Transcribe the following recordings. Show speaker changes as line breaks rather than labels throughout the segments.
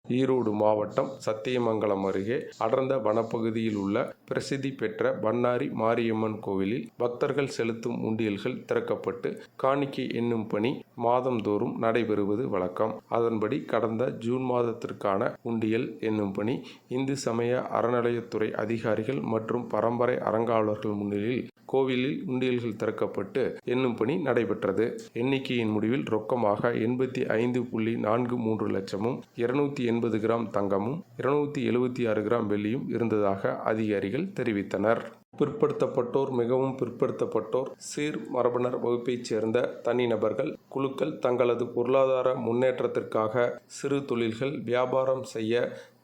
ஈரோடு மாவட்டம் சத்தியமங்கலம் அருகே அடர்ந்த வனப்பகுதியில் உள்ள பிரசித்தி பெற்ற பண்ணாரி மாரியம்மன் கோவிலில் பக்தர்கள் செலுத்தும் உண்டியல்கள் திறக்கப்பட்டு காணிக்கை எண்ணும் பணி மாதந்தோறும் நடைபெறுவது வழக்கம். அதன்படி கடந்த ஜூன் மாதத்திற்கான உண்டியல் எண்ணும் பணி இந்து சமய அறநிலையத்துறை அதிகாரிகள் மற்றும் பரம்பரை அறங்காவலர்கள் முன்னிலையில் கோவிலில் உண்டியல்கள் திறக்கப்பட்டு எண்ணும் பணி நடைபெற்றது. எண்ணிக்கையின் முடிவில் ரொக்கமாக 85.43 லட்சமும் 280 கிராம் தங்கமும் 276 கிராம் வெள்ளியும் இருந்ததாக அதிகாரிகள் தெரிவித்தனர். பிற்படுத்தப்பட்டோர், மிகவும் பிற்படுத்தப்பட்டோர், சீர் மரபினர் வகுப்பைச் சேர்ந்த தனிநபர்கள், குழுக்கள் தங்களது பொருளாதார முன்னேற்றத்திற்காக சிறு தொழில்கள், வியாபாரம் செய்ய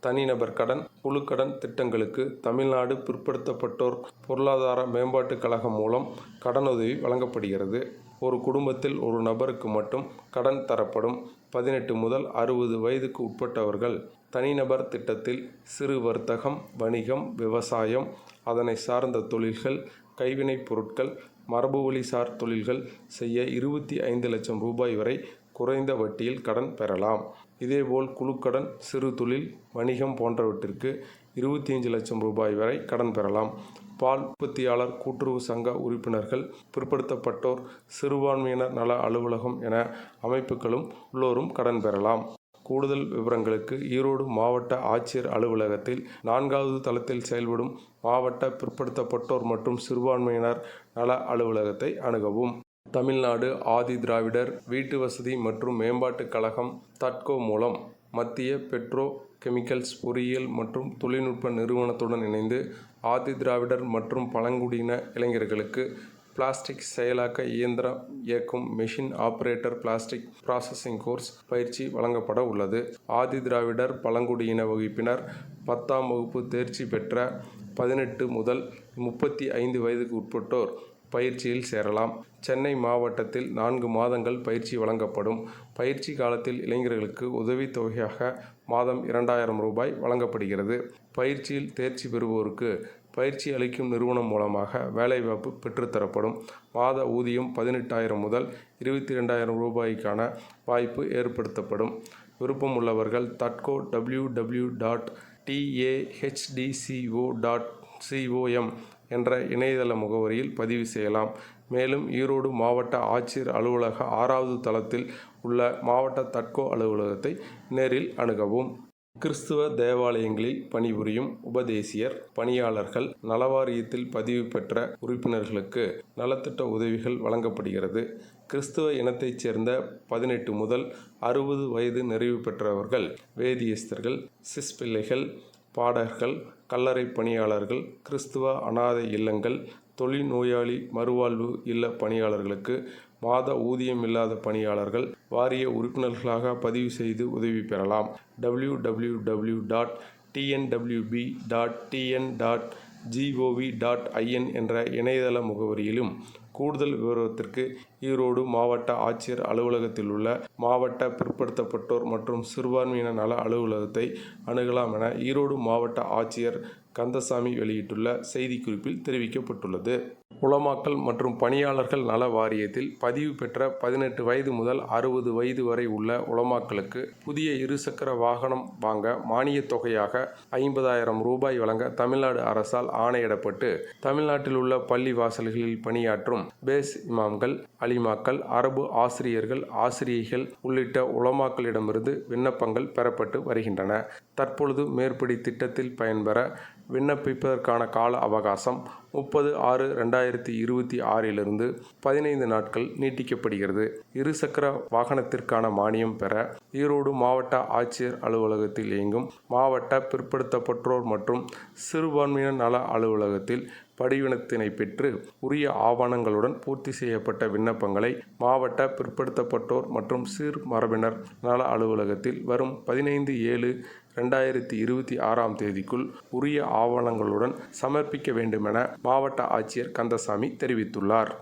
தனிநபர் கடன், குழுக்கடன் திட்டங்களுக்கு தமிழ்நாடு பிற்படுத்தப்பட்டோர் பொருளாதார மேம்பாட்டுக் கழகம் மூலம் கடனுதவி வழங்கப்படுகிறது. ஒரு குடும்பத்தில் ஒரு நபருக்கு மட்டும் கடன் தரப்படும். 18 முதல் 60 வயதுக்கு உட்பட்டவர்கள் தனிநபர் திட்டத்தில் சிறு வர்த்தகம், வணிகம், விவசாயம், அதனை சார்ந்த தொழில்கள், கைவினைப் பொருட்கள், மரபுவழிசார் தொழில்கள் செய்ய 25 லட்சம் ரூபாய் வரை குறைந்த வட்டியில் கடன் பெறலாம். இதேபோல் குழுக்கடன், சிறு தொழில், வணிகம் போன்றவற்றிற்கு 25 லட்சம் ரூபாய் வரை கடன் பெறலாம். பால் உற்பத்தியாளர் கூட்டுறவு சங்க உறுப்பினர்கள், பிற்படுத்தப்பட்டோர், சிறுபான்மையினர் நல அலுவலகம் என அமைப்புகளும் உள்ளோரும் கடன் பெறலாம். கூடுதல் விவரங்களுக்கு ஈரோடு மாவட்ட ஆட்சியர் அலுவலகத்தில் 4வது தளத்தில் செயல்படும் மாவட்ட பிற்படுத்தப்பட்டோர் மற்றும் சிறுபான்மையினர் நல அலுவலகத்தை அணுகவும். தமிழ்நாடு ஆதி திராவிடர் வீட்டு வசதி மற்றும் மேம்பாட்டுக் கழகம் தட்கோ மூலம் மத்திய பெட்ரோ கெமிக்கல்ஸ் பொறியியல் மற்றும் தொழில்நுட்ப நிறுவனத்துடன் இணைந்து ஆதி திராவிடர் மற்றும் பழங்குடியின இளைஞர்களுக்கு பிளாஸ்டிக் செயலாக்க இயந்திரம் இயக்கும் machine operator plastic processing course பயிற்சி வழங்கப்பட உள்ளது. ஆதி திராவிடர் பழங்குடியின வகுப்பினர் 10ஆம் வகுப்பு தேர்ச்சி பெற்ற 18 முதல் 35 வயதுக்கு உட்பட்டோர் பயிற்சியில் சேரலாம். சென்னை மாவட்டத்தில் 4 மாதங்கள் பயிற்சி வழங்கப்படும். பயிற்சி காலத்தில் இளைஞர்களுக்கு உதவித்தொகையாக மாதம் 2000 ரூபாய் வழங்கப்படுகிறது. பயிற்சியில் தேர்ச்சி பெறுவோருக்கு பயிற்சி அளிக்கும் நிறுவனம் மூலமாக வேலைவாய்ப்பு பெற்றுத்தரப்படும். மாத ஊதியம் 18,000 முதல் 22,000 ரூபாய்க்கான வாய்ப்பு ஏற்படுத்தப்படும். விருப்பம் உள்ளவர்கள் தட்கோ www.tahdco.com என்ற இணையதள முகவரியில் பதிவு செய்யலாம். மேலும் ஈரோடு மாவட்ட ஆட்சியர் அலுவலக 6வது தளத்தில் உள்ள மாவட்ட தட்கோ அலுவலகத்தை நேரில் அணுகவும். கிறிஸ்துவ தேவாலயங்களில் பணிபுரியும் உபதேசியர், பணியாளர்கள், நலவாரியத்தில் பதிவு பெற்ற உறுப்பினர்களுக்கு நலத்திட்ட உதவிகள் வழங்கப்படுகிறது. கிறிஸ்துவ இனத்தைச் சேர்ந்த 18 முதல் 60 வயது நிறைவு பெற்றவர்கள், வேதியஸ்தர்கள், சிஸ்பிள்ளைகள், பாடகர்கள், கல்லறை பணியாளர்கள், கிறிஸ்துவ அனாதை இல்லங்கள், தொழில்நோயாளி மறுவாழ்வு இல்ல பணியாளர்களுக்கு மாத ஊதியம் இல்லாத பணியாளர்கள் வாரிய உறுப்பினர்களாக பதிவு செய்து உதவி பெறலாம். www.tnwb.tn.gov.in என்ற இணையதள முகவரியிலும் கூடுதல் விவரத்திற்கு ஈரோடு மாவட்ட ஆட்சியர் அலுவலகத்தில் உள்ள மாவட்ட பிற்படுத்தப்பட்டோர் மற்றும் சிறுபான்மையினர் நல அலுவலகத்தை அணுகலாம் என ஈரோடு மாவட்ட ஆட்சியர் கந்தசாமி வெளியிட்டுள்ள செய்திக்குறிப்பில் தெரிவிக்கப்பட்டுள்ளது. உலமாக்கல் மற்றும் பணியாளர்கள் நல வாரியத்தில் பதிவு பெற்ற 18 வயது முதல் 60 வயது வரை உள்ள உலமாக்களுக்கு புதிய இருசக்கர வாகனம் வாங்க மானியத் தொகையாக 50,000 ரூபாய் வழங்க தமிழ்நாடு அரசால் ஆணையிடப்பட்டு தமிழ்நாட்டில் உள்ள பள்ளி வாசல்களில் பணியாற்றும் பேஸ் இமாம்கள், அலிமாக்கள், அரபு ஆசிரியர்கள், ஆசிரியைகள் உள்ளிட்ட உலமாக்களிடமிருந்து விண்ணப்பங்கள் பெறப்பட்டு வருகின்றன. தற்பொழுது மேற்படி திட்டத்தில் பயன்பெற விண்ணப்பிப்பதற்கான கால அவகாசம் 30/6/2026 15 நாட்கள் நீட்டிக்கப்படுகிறது. இருசக்கர வாகனத்திற்கான மானியம் பெற ஈரோடு மாவட்ட ஆட்சியர் அலுவலகத்தில் இயங்கும் மாவட்ட பிற்படுத்தப்பட்டோர் மற்றும் சிறுபான்மையினர் நல அலுவலகத்தில் படிவத்தினை பெற்று உரிய ஆவணங்களுடன் பூர்த்தி செய்யப்பட்ட விண்ணப்பங்களை மாவட்ட பிற்படுத்தப்பட்டோர் மற்றும் சிறு மரபினர் நல அலுவலகத்தில் வரும் 15/7/2026 உரிய ஆவணங்களுடன் சமர்ப்பிக்க வேண்டுமென மாவட்ட ஆட்சியர் கந்தசாமி தெரிவித்துள்ளார்.